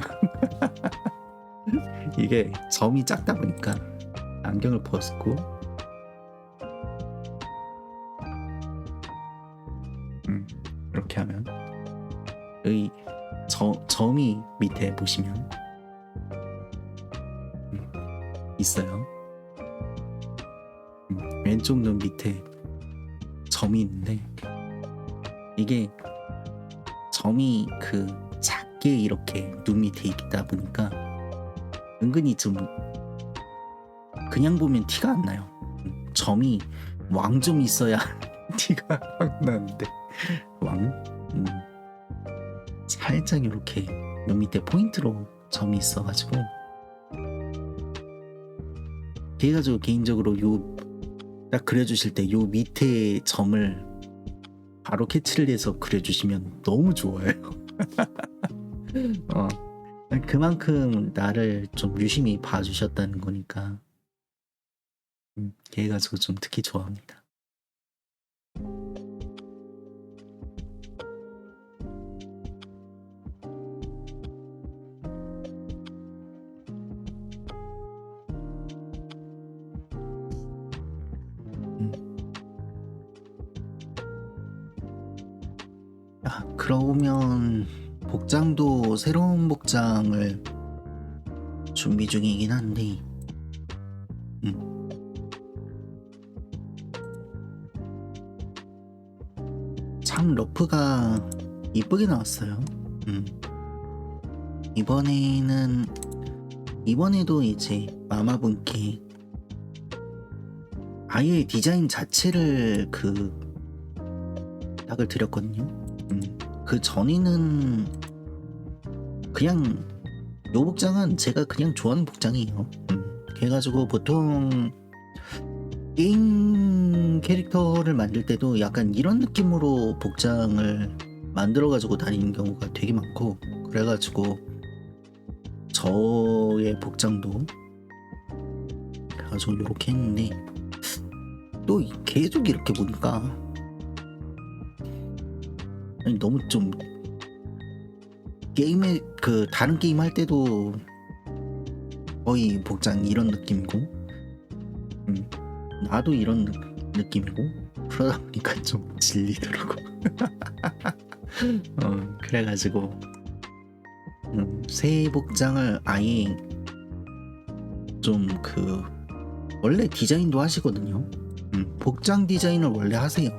이게 점이 작다 보니까 안경을 벗고 이렇게 하면 여기 점이 밑에 보시면 있어요. 왼쪽 눈 밑에 점이 있는데, 이게 점이 작게 이렇게 눈 밑에 있다 보니까 은근히 좀 그냥 보면 티가 안 나요. 점이 왕 좀 있어야 티가 확 나는데, 살짝 이렇게 눈 밑에 포인트로 점이 있어가지고, 그래가지고 개인적으로 딱 그려주실 때 요 밑에 점을 바로 캐치를 해서 그려주시면 너무 좋아요. 그만큼 나를 좀 유심히 봐주셨다는 거니까, 그래가지고 좀 특히 좋아합니다. 그러면 복장도 새로운 복장을 준비 중이긴 한데, 음, 참 러프가 이쁘게 나왔어요. 음, 이번에도 이제 마마분께 아예 디자인 자체를 부탁을 드렸거든요. 그 전에는 그냥 요 복장은 제가 그냥 좋아하는 복장이에요. 그래가지고 보통 게임 캐릭터를 만들 때도 약간 이런 느낌으로 복장을 만들어가지고 다니는 경우가 되게 많고, 그래가지고 저의 복장도 그래가지고 이렇게 했는데, 또 계속 이렇게 보니까 아니, 너무 좀 게임에 다른 게임 할 때도 거의 복장 이런 느낌이고, 나도 이런 느낌이고, 그러다 보니까 좀 질리더라고. 그래가지고 새 복장을 아예 좀 원래 디자인도 하시거든요. 복장 디자인을 원래 하세요.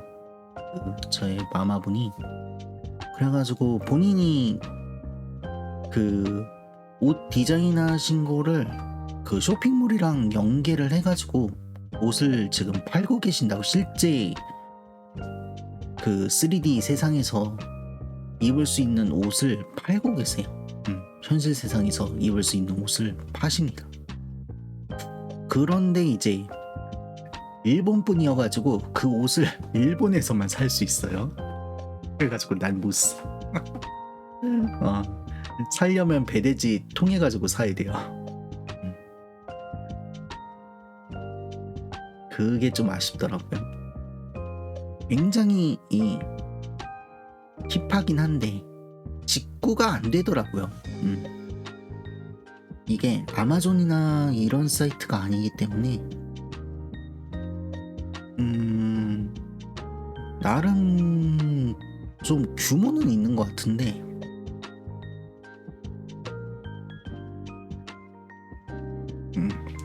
저의 마마분이. 그래가지고 본인이 옷 디자인하신 거를 쇼핑몰이랑 연계를 해가지고 옷을 지금 팔고 계신다고. 실제 3D 세상에서 입을 수 있는 옷을 팔고 계세요. 현실 세상에서 입을 수 있는 옷을 파십니다. 그런데 이제 일본 분이어가지고 그 옷을 일본에서만 살 수 있어요. 그래가지고 난 못 사. 살려면 배대지 통해가지고 사야 돼요. 그게 좀 아쉽더라고요. 굉장히 힙하긴 한데 직구가 안 되더라고요. 이게 아마존이나 이런 사이트가 아니기 때문에 나름 좀 규모는 있는 것 같은데,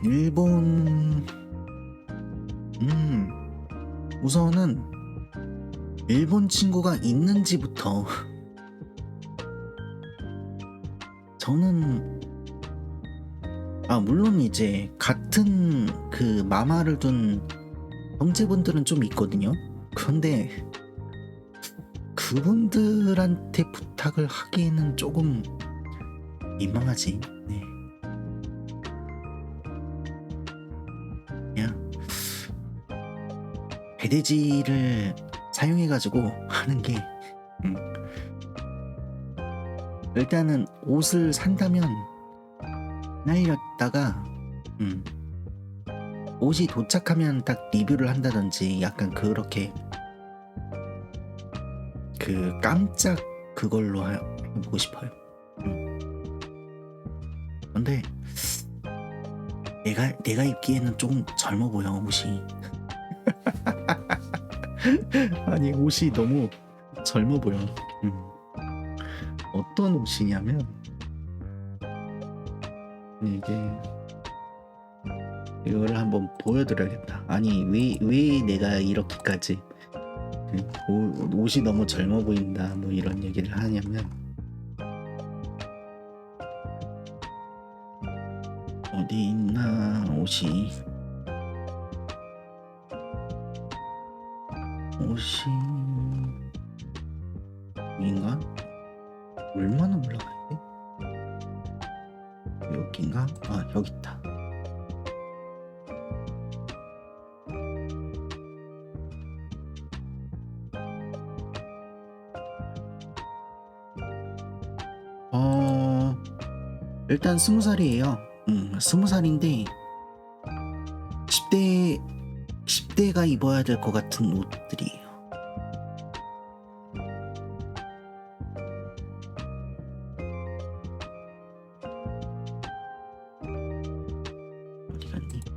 일본 우선은 일본 친구가 있는지부터 저는 물론 이제 같은 마마를 둔 형제분들은 좀 있거든요. 그런데 그분들한테 부탁을 하기에는 조금 민망하지. 네. 그냥 배대지를 사용해가지고 하는 게 일단은 옷을 산다면 날렸다가 옷이 도착하면 딱 리뷰를 한다든지 약간 그렇게 깜짝 그걸로 해보고 싶어요. 근데 내가 입기에는 조금 젊어 보여, 옷이. 아니, 옷이 너무 젊어 보여. 어떤 옷이냐면 이거를 한번 보여드려야겠다. 아니, 왜 내가 이렇게까지 옷이 너무 젊어 보인다 뭐 이런 얘기를 하냐면, 어디 있나 옷이 인가? 얼마나 올라가야 돼? 여긴가? 여기 있다. 일단 20살이에요. 20살인데 10대가 입어야 될 것 같은 옷들이에요.